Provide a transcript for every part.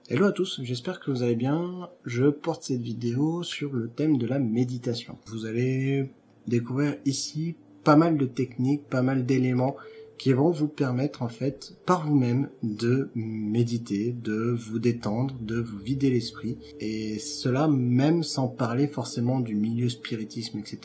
Hello à tous, j'espère que vous allez bien. Je porte cette vidéo sur le thème de la méditation. Vous allez découvrir ici pas mal de techniques, pas mal d'éléments qui vont vous permettre en fait par vous-même de méditer, de vous détendre, de vous vider l'esprit. Et cela même sans parler forcément du milieu spiritisme, etc.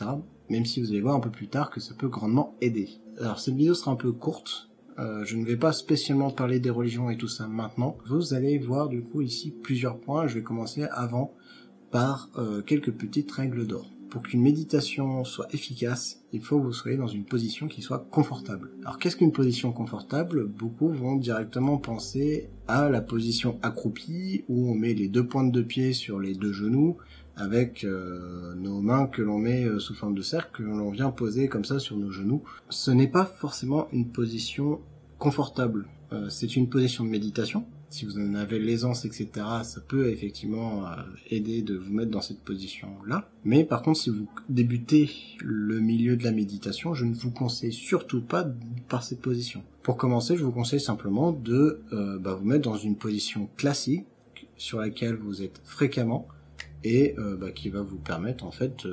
Même si vous allez voir un peu plus tard que ça peut grandement aider. Alors cette vidéo sera un peu courte. Je ne vais pas spécialement parler des religions et tout ça maintenant. Vous allez voir du coup ici plusieurs points. Je vais commencer avant par quelques petites règles d'or. Pour qu'une méditation soit efficace, il faut que vous soyez dans une position qui soit confortable. Alors qu'est-ce qu'une position confortable? Beaucoup vont directement penser à la position accroupie où on met les deux pointes de pied sur les deux genoux avec nos mains que l'on met sous forme de cercle, que l'on vient poser comme ça sur nos genoux. Ce n'est pas forcément une position confortable. C'est une position de méditation. Si vous en avez l'aisance, etc., ça peut effectivement aider de vous mettre dans cette position-là. Mais par contre, si vous débutez le milieu de la méditation, je ne vous conseille surtout pas par cette position. Pour commencer, je vous conseille simplement de vous mettre dans une position classique sur laquelle vous êtes fréquemment et qui va vous permettre en fait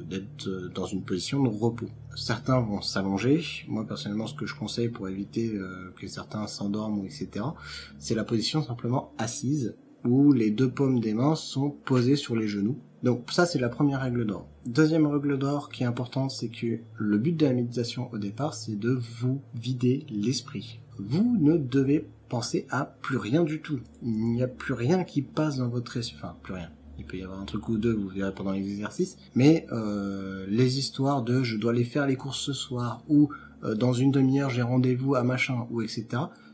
d'être dans une position de repos. Certains vont s'allonger. Moi personnellement, ce que je conseille pour éviter que certains s'endorment ou etc., c'est la position simplement assise où les deux paumes des mains sont posées sur les genoux. Donc ça, c'est la première règle d'or. Deuxième règle d'or qui est importante, c'est que le but de la méditation au départ, c'est de vous vider l'esprit. Vous ne devez penser à plus rien du tout. Il n'y a plus rien qui passe dans votre esprit. Enfin, plus rien. Il peut y avoir un truc ou deux, vous verrez pendant les exercices. Mais les histoires de je dois aller faire les courses ce soir ou dans une demi-heure j'ai rendez-vous à machin ou etc.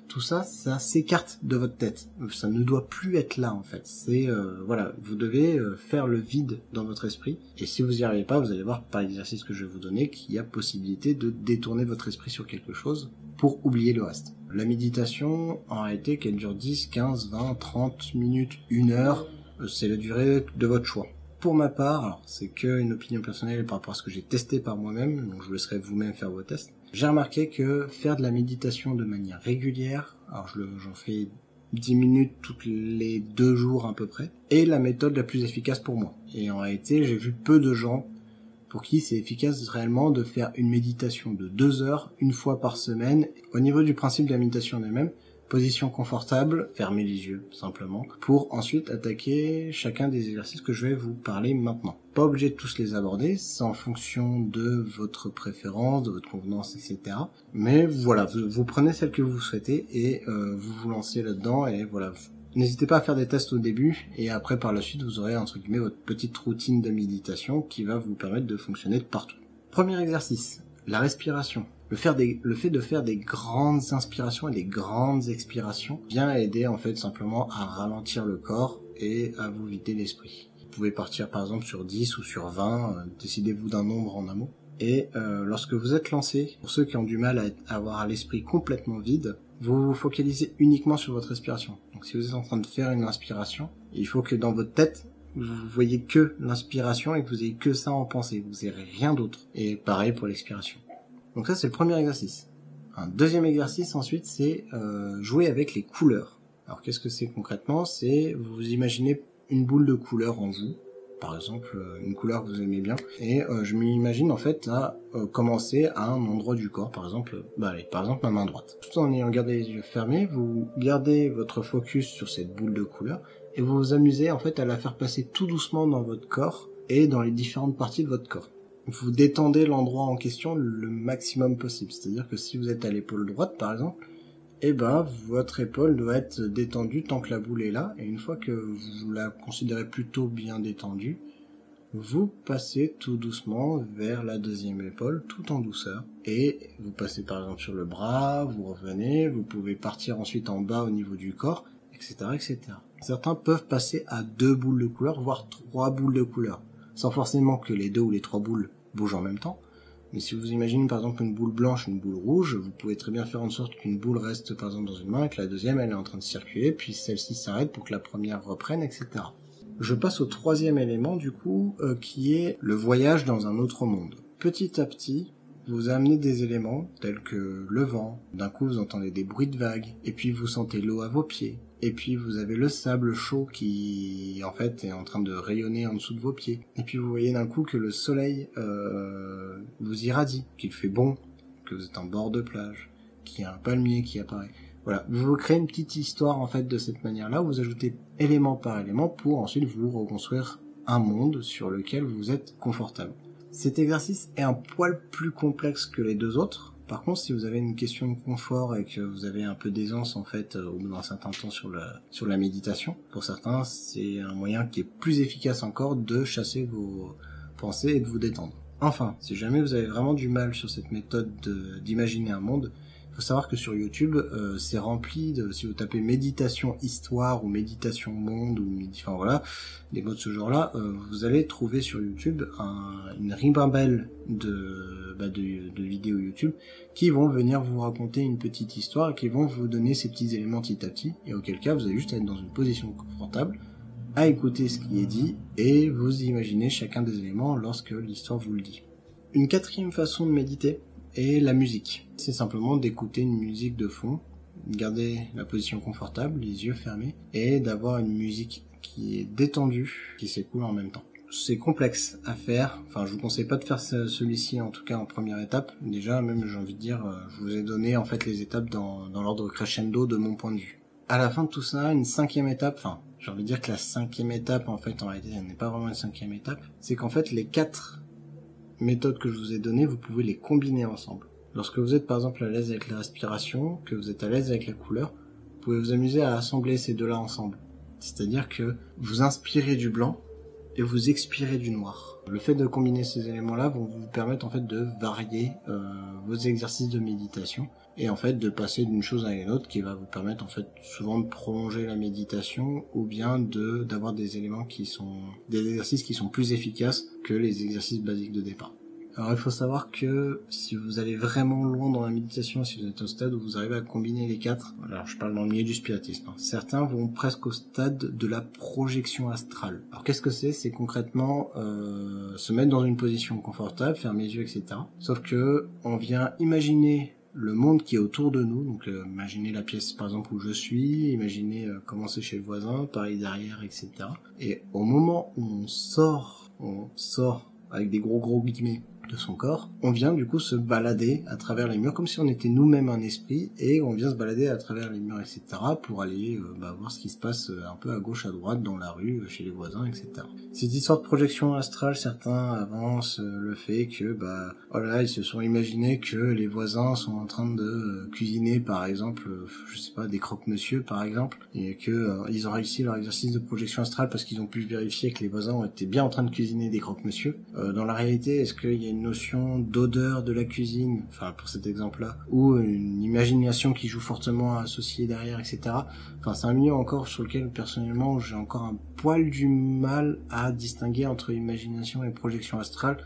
Tout ça, ça s'écarte de votre tête. Ça ne doit plus être là en fait. C'est voilà, vous devez faire le vide dans votre esprit. Et si vous n'y arrivez pas, vous allez voir par l'exercice que je vais vous donner qu'il y a possibilité de détourner votre esprit sur quelque chose pour oublier le reste. La méditation, en réalité, qu'elle dure 10, 15, 20, 30 minutes, 1 heure, c'est la durée de votre choix. Pour ma part, alors c'est que une opinion personnelle par rapport à ce que j'ai testé par moi-même, donc je vous laisserai vous-même faire vos tests. J'ai remarqué que faire de la méditation de manière régulière, alors j'en fais 10 minutes toutes les 2 jours à peu près, est la méthode la plus efficace pour moi. Et en réalité, j'ai vu peu de gens pour qui c'est efficace réellement de faire une méditation de 2 heures, une fois par semaine. Au niveau du principe de la méditation en elle-même, position confortable, fermez les yeux simplement, pour ensuite attaquer chacun des exercices que je vais vous parler maintenant. Pas obligé de tous les aborder, c'est en fonction de votre préférence, de votre convenance, etc. Mais voilà, vous prenez celle que vous souhaitez et vous vous lancez là-dedans et voilà. N'hésitez pas à faire des tests au début et après par la suite vous aurez entre guillemets votre petite routine de méditation qui va vous permettre de fonctionner de partout. Premier exercice, la respiration. Le fait de faire des grandes inspirations et des grandes expirations vient aider en fait simplement à ralentir le corps et à vous vider l'esprit. Vous pouvez partir par exemple sur 10 ou sur 20, décidez-vous d'un nombre en amont. Et lorsque vous êtes lancé, pour ceux qui ont du mal à avoir l'esprit complètement vide, vous vous focalisez uniquement sur votre respiration. Donc si vous êtes en train de faire une inspiration, il faut que dans votre tête, vous voyez que l'inspiration et que vous ayez que ça en pensée, vous n'avez rien d'autre. Et pareil pour l'expiration. Donc ça c'est le premier exercice. Un deuxième exercice ensuite c'est jouer avec les couleurs. Alors qu'est-ce que c'est concrètement? C'est vous imaginez une boule de couleur en vous, par exemple une couleur que vous aimez bien, et je m'imagine en fait à commencer à un endroit du corps, par exemple ma main droite. Tout en ayant gardé les yeux fermés, vous gardez votre focus sur cette boule de couleur et vous vous amusez en fait à la faire passer tout doucement dans votre corps et dans les différentes parties de votre corps. Vous détendez l'endroit en question le maximum possible. C'est-à-dire que si vous êtes à l'épaule droite, par exemple, votre épaule doit être détendue tant que la boule est là. Et une fois que vous la considérez plutôt bien détendue, vous passez tout doucement vers la deuxième épaule, tout en douceur. Et vous passez par exemple sur le bras, vous revenez, vous pouvez partir ensuite en bas au niveau du corps, etc., etc. Certains peuvent passer à 2 boules de couleur, voire 3 boules de couleur, sans forcément que les 2 ou les 3 boules bougent en même temps. Mais si vous imaginez par exemple une boule blanche, une boule rouge, vous pouvez très bien faire en sorte qu'une boule reste par exemple dans une main et que la deuxième elle est en train de circuler, puis celle-ci s'arrête pour que la première reprenne, etc. Je passe au troisième élément du coup, qui est le voyage dans un autre monde. Petit à petit, vous amenez des éléments tels que le vent, d'un coup vous entendez des bruits de vagues, et puis vous sentez l'eau à vos pieds, Et puis vous avez le sable chaud qui en fait est en train de rayonner en dessous de vos pieds. Et puis vous voyez d'un coup que le soleil vous irradie, qu'il fait bon, que vous êtes en bord de plage, qu'il y a un palmier qui apparaît. Voilà, vous créez une petite histoire en fait de cette manière-là, vous ajoutez élément par élément pour ensuite vous reconstruire un monde sur lequel vous êtes confortable. Cet exercice est un poil plus complexe que les deux autres. Par contre, si vous avez une question de confort et que vous avez un peu d'aisance en fait au bout d'un certain temps sur la méditation, pour certains, c'est un moyen qui est plus efficace encore de chasser vos pensées et de vous détendre. Enfin, si jamais vous avez vraiment du mal sur cette méthode d'imaginer un monde, il faut savoir que sur YouTube, c'est rempli de, si vous tapez méditation histoire ou méditation monde ou enfin voilà, des mots de ce genre-là, vous allez trouver sur YouTube une ribambelle de vidéos YouTube qui vont venir vous raconter une petite histoire et qui vont vous donner ces petits éléments petit à petit, et auquel cas vous allez juste être dans une position confortable à écouter ce qui est dit et vous imaginez chacun des éléments lorsque l'histoire vous le dit. Une quatrième façon de méditer est la musique. C'est simplement d'écouter une musique de fond, garder la position confortable, les yeux fermés, et d'avoir une musique qui est détendue, qui s'écoule en même temps. C'est complexe à faire, enfin je vous conseille pas de faire celui-ci en tout cas en première étape. Déjà même j'ai envie de dire, je vous ai donné en fait les étapes dans l'ordre crescendo de mon point de vue. À la fin de tout ça, une cinquième étape, enfin j'ai envie de dire que la cinquième étape en fait en réalité elle n'est pas vraiment une cinquième étape, c'est qu'en fait les 4 méthodes que je vous ai données, vous pouvez les combiner ensemble. Lorsque vous êtes par exemple à l'aise avec la respiration, que vous êtes à l'aise avec la couleur, vous pouvez vous amuser à assembler ces deux-là ensemble. C'est-à-dire que vous inspirez du blanc et vous expirez du noir. Le fait de combiner ces éléments-là vont vous permettre en fait de varier vos exercices de méditation et en fait de passer d'une chose à une autre qui va vous permettre en fait souvent de prolonger la méditation ou bien d'avoir des éléments qui sont des exercices qui sont plus efficaces que les exercices basiques de départ. Alors il faut savoir que si vous allez vraiment loin dans la méditation, si vous êtes au stade où vous arrivez à combiner les 4, alors je parle dans le milieu du spiritisme, certains vont presque au stade de la projection astrale. Alors qu'est-ce que c'est? C'est concrètement se mettre dans une position confortable, fermer les yeux, etc. Sauf que on vient imaginer le monde qui est autour de nous, donc imaginez la pièce par exemple où je suis, imaginez comment c'est chez le voisin, pareil derrière, etc. Et au moment où on sort avec des gros guillemets de son corps, on vient du coup se balader à travers les murs comme si on était nous-mêmes un esprit, et on vient se balader à travers les murs, etc. pour aller voir ce qui se passe un peu à gauche, à droite, dans la rue, chez les voisins, etc. Cette histoire de projection astrale, certains avancent le fait que ils se sont imaginés que les voisins sont en train de cuisiner par exemple, je sais pas, des croque-monsieur par exemple, et que ils ont réussi leur exercice de projection astrale parce qu'ils ont pu vérifier que les voisins étaient bien en train de cuisiner des croque-monsieur. Dans la réalité, est-ce qu'il y a une notion d'odeur de la cuisine, enfin pour cet exemple-là, ou une imagination qui joue fortement associée derrière, etc. Enfin c'est un milieu encore sur lequel personnellement j'ai encore un poil du mal à distinguer entre imagination et projection astrale,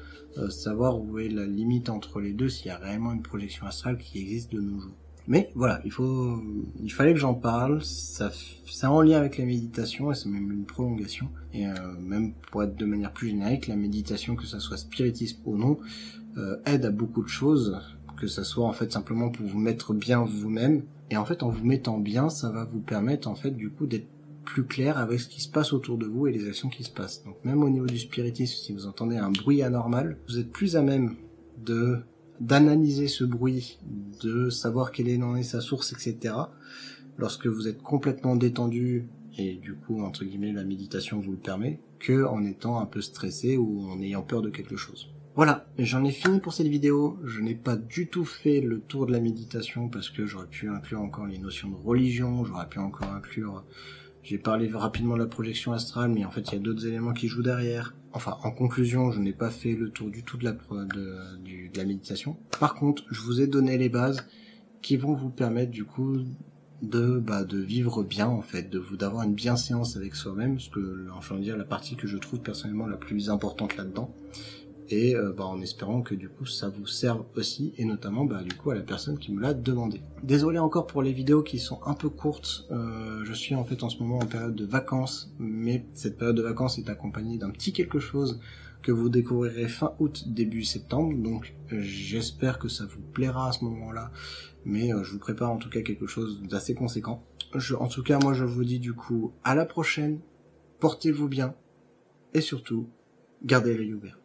savoir où est la limite entre les deux, s'il y a réellement une projection astrale qui existe de nos jours. Mais voilà, il fallait que j'en parle, c'est en lien avec la méditation et c'est même une prolongation. Et même pour être de manière plus générique, la méditation, que ça soit spiritisme ou non, aide à beaucoup de choses, que ça soit en fait simplement pour vous mettre bien vous-même. Et en fait, en vous mettant bien, ça va vous permettre en fait du coup d'être plus clair avec ce qui se passe autour de vous et les actions qui se passent. Donc même au niveau du spiritisme, si vous entendez un bruit anormal, vous êtes plus à même d'analyser ce bruit, de savoir quelle en est sa source, etc. lorsque vous êtes complètement détendu, et du coup, entre guillemets, la méditation vous le permet, que en étant un peu stressé ou en ayant peur de quelque chose. Voilà, j'en ai fini pour cette vidéo. Je n'ai pas du tout fait le tour de la méditation parce que j'aurais pu inclure encore les notions de religion, j'aurais pu encore inclure... J'ai parlé rapidement de la projection astrale, mais en fait, il y a d'autres éléments qui jouent derrière. Enfin, en conclusion, je n'ai pas fait le tour du tout de la méditation. Par contre, je vous ai donné les bases qui vont vous permettre, du coup, de vivre bien, en fait, d'avoir une bienséance avec soi-même, ce que, je veux dire, la partie que je trouve personnellement la plus importante là-dedans. Et en espérant que du coup ça vous serve aussi, et notamment du coup à la personne qui me l'a demandé. Désolé encore pour les vidéos qui sont un peu courtes, je suis en fait en ce moment en période de vacances, mais cette période de vacances est accompagnée d'un petit quelque chose que vous découvrirez fin août, début septembre, donc j'espère que ça vous plaira à ce moment-là, mais je vous prépare en tout cas quelque chose d'assez conséquent. En tout cas, moi, je vous dis du coup à la prochaine. Portez-vous bien. Et surtout, gardez l'œil ouvert.